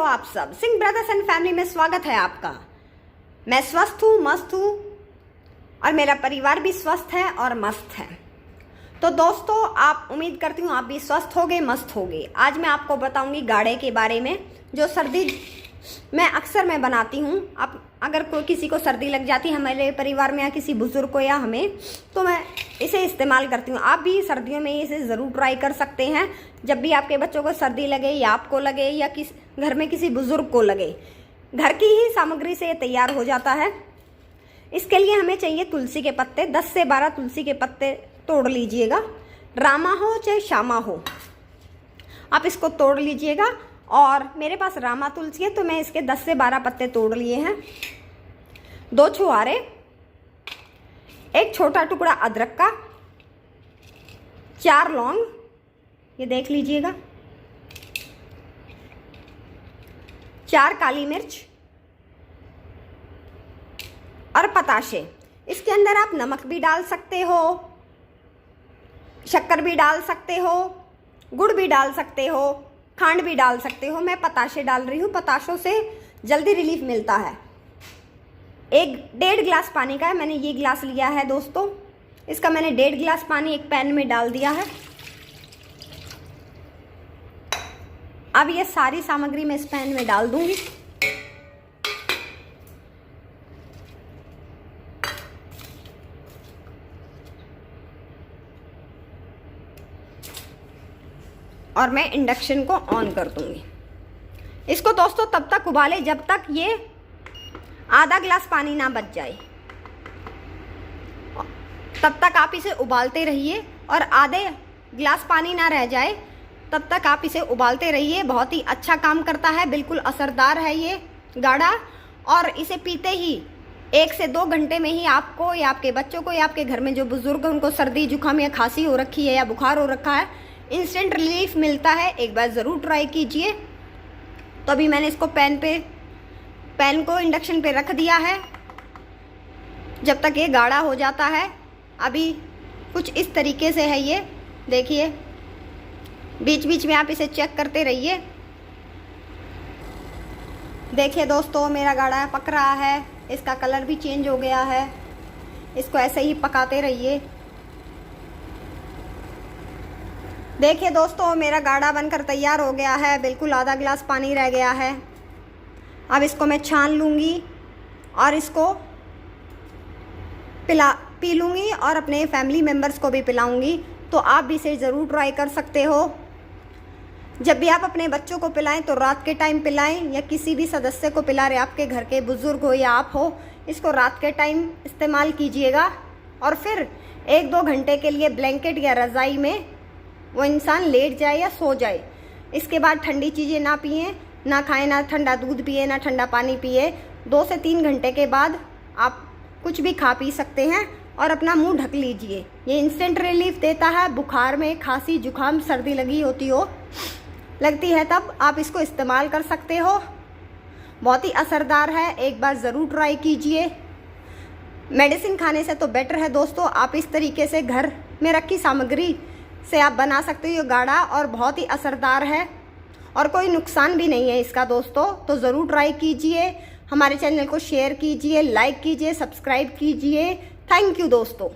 आप सब? Singh brothers and family में स्वागत है आपका। मैं स्वस्थ हूँ, मस्त हूँ और मेरा परिवार भी स्वस्थ है और मस्त है। तो दोस्तों, आप उम्मीद करती हूँ आप भी स्वस्थ होगे, मस्त होगे। आज मैं आपको बताऊंगी गाढ़े के बारे में, जो सर्दी में अक्सर मैं बनाती हूँ। अब अगर कोई किसी को सर्दी लग जाती है हमारे परिवार में या किसी बुजुर्ग को या हमें, तो मैं इसे इस्तेमाल करती हूँ। आप भी सर्दियों में इसे ज़रूर ट्राई कर सकते हैं। जब भी आपके बच्चों को सर्दी लगे या आपको लगे या घर में किसी बुजुर्ग को लगे, घर की ही सामग्री से ये तैयार हो जाता है। इसके लिए हमें चाहिए तुलसी के पत्ते। 10 से 12 तुलसी के पत्ते तोड़ लीजिएगा। रामा हो चाहे श्यामा हो, आप इसको तोड़ लीजिएगा। और मेरे पास रामा तुलसी है तो मैं इसके 10 से 12 पत्ते तोड़ लिए हैं। 2 छुहारे, 1 छोटा टुकड़ा अदरक का, 4 लौंग, ये देख लीजिएगा, 4 काली मिर्च और पताशे। इसके अंदर आप नमक भी डाल सकते हो, शक्कर भी डाल सकते हो, गुड़ भी डाल सकते हो, खांड भी डाल सकते हो। मैं पताशे डाल रही हूँ, पताशों से जल्दी रिलीफ मिलता है। 1.5 गिलास पानी का है, मैंने ये गिलास लिया है दोस्तों। इसका मैंने 1.5 गिलास पानी एक पैन में डाल दिया है। अब ये सारी सामग्री मैं इस पैन में डाल दूंगी। और मैं इंडक्शन को ऑन कर दूंगी। इसको दोस्तों तब तक उबाले जब तक ये आधा गिलास पानी ना बच जाए। तब तक आप इसे उबालते रहिए और आधे गिलास पानी ना रह जाए तब तक आप इसे उबालते रहिए। बहुत ही अच्छा काम करता है, बिल्कुल असरदार है ये गाढ़ा। और इसे पीते ही 1 से 2 घंटे में ही आपको या आपके बच्चों को या आपके घर में जो बुजुर्ग हैं उनको सर्दी जुकाम या खांसी हो रखी है या बुखार हो रखा है, इंस्टेंट रिलीफ मिलता है। एक बार ज़रूर ट्राई कीजिए। तो अभी मैंने इसको पैन को इंडक्शन पे रख दिया है जब तक ये गाढ़ा हो जाता है। अभी कुछ इस तरीके से है ये, देखिए। बीच बीच में आप इसे चेक करते रहिए। देखिए दोस्तों, मेरा गाढ़ा पक रहा है, इसका कलर भी चेंज हो गया है। इसको ऐसे ही पकाते रहिए। देखिए दोस्तों, मेरा गाढ़ा बनकर तैयार हो गया है। बिल्कुल आधा गिलास पानी रह गया है। अब इसको मैं छान लूँगी और इसको पी लूँगी और अपने फैमिली मेम्बर्स को भी पिलाऊँगी। तो आप भी इसे ज़रूर ट्राई कर सकते हो। जब भी आप अपने बच्चों को पिलाएं तो रात के टाइम पिलाएं, या किसी भी सदस्य को पिला रहे, आपके घर के बुज़ुर्ग हो या आप हो, इसको रात के टाइम इस्तेमाल कीजिएगा। और फिर 1-2 घंटे के लिए ब्लैंकेट या रज़ाई में वो इंसान लेट जाए या सो जाए। इसके बाद ठंडी चीज़ें ना पिए, ना खाएं, ना ठंडा दूध पिए, ना ठंडा पानी पिए। 2 से 3 घंटे के बाद आप कुछ भी खा पी सकते हैं और अपना मुंह ढक लीजिए। ये इंस्टेंट रिलीफ देता है। बुखार में, खांसी जुकाम, सर्दी लगती है तब आप इसको इस्तेमाल कर सकते हो। बहुत ही असरदार है, एक बार ज़रूर ट्राई कीजिए। मेडिसिन खाने से तो बेटर है दोस्तों। आप इस तरीके से घर में रखी सामग्री से आप बना सकते हो गाढ़ा, और बहुत ही असरदार है और कोई नुकसान भी नहीं है इसका दोस्तों। तो ज़रूर ट्राई कीजिए। हमारे चैनल को शेयर कीजिए, लाइक कीजिए, सब्सक्राइब कीजिए। थैंक यू दोस्तों।